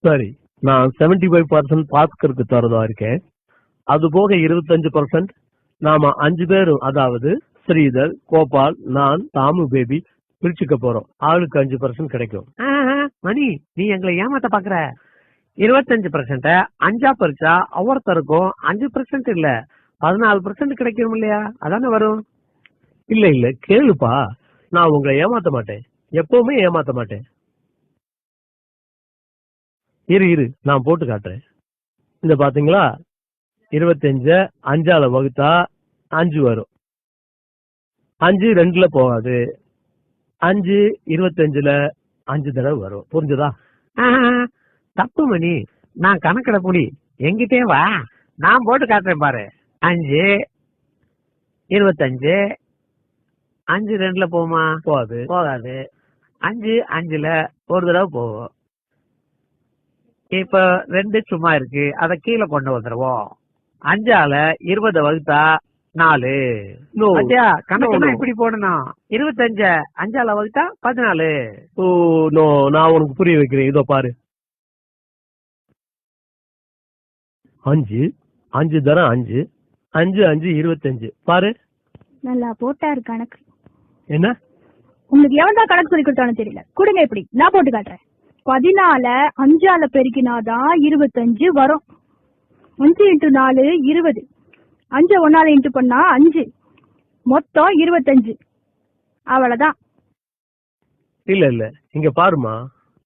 சரி, நான் 75% பாஸ்கருக்கு தரதா இருக்கேன். அது போக 25% நாம 5 பேரும், அதாவது ஸ்ரீதர், கோபால், நான், தாமு பேபி பிரிச்சுக்க போறோம். ஆளுக்கு 5% கிடைக்கும். மணி, நீ எங்களை ஏமாத்த பாக்குற. 25% 5ஆ பறிச்சா ஒவ்வொருத்தருக்கும் 5% இல்ல 14% கிடைக்கும் இல்லையா? அதானே வரும். இல்ல இல்ல, கேளுப்பா, நான் உங்களை ஏமாத்த மாட்டேன், எப்பவுமே ஏமாத்த மாட்டேன். இரு நான் போட்டு காட்டுறேன். இந்த பாத்தீங்களா, 25 5ஆல வகுத்தா 5 வரும். 5 2ல போகாது. 5 25ல 5 தடவை வரும். புரிஞ்சுதா? தப்பு மணி, நான் கணக்கிட புடி, எங்கிட்டே வா, நான் போட்டு காட்டுறேன் பாரு. 5 25 5 2ல போகுமா? போகாது. 5 5ல ஒரு தடவை போகும். இப்ப 2 சும்மா இருக்கு, அத கீழே கொண்டு வந்துருவோம். 5ஆல 20 வகுத்தா 4. கணக்கு இப்படி போடணும். 25 5ஆல வகுத்தா 14. ஓ நோ, நான் உனக்கு புரிய வைக்கிறேன். இதோ பாரு, 5 5 தரம் 5 5 5 25. பாரு, நல்லா போட்டாரு கணக்கு. என்ன உங்களுக்கு எவன் தான் கணக்கு சொல்லி கொடுத்தானு தெரியல. கொடுங்க, எப்படி நான் போட்டு காட்டுறேன். 14 5ஆல பெருக்கினாதான் 25 வரும். 5 × 4 20. 5 1ஆல இன்ட்டு பண்ணா 5, மொத்தம் 25. அவ்வளவுதான். இல்ல இல்ல, இங்க பாருமா,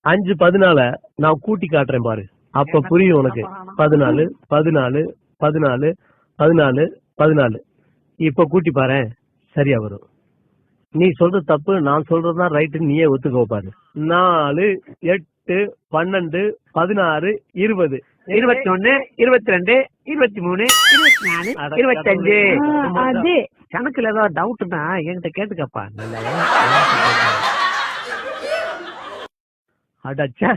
5 14 நான் கூட்டி காட்டுறேன் பாரு, அப்ப புரியும் உனக்கு. 14 14 14 14 14. இப்ப கூட்டி பாரு, சரியா வரும். நீ சொல்றது தப்பு, நான் சொல்றதுதான் ரைட்டு, நீயே ஒத்துக்கோ பாரு. 4 8 12 16 20 21 22 23 24 25. அது கணக்குல ஏதாவது டவுட்னா என்கிட்ட கேட்டுக்கப்பா. அடச்சா,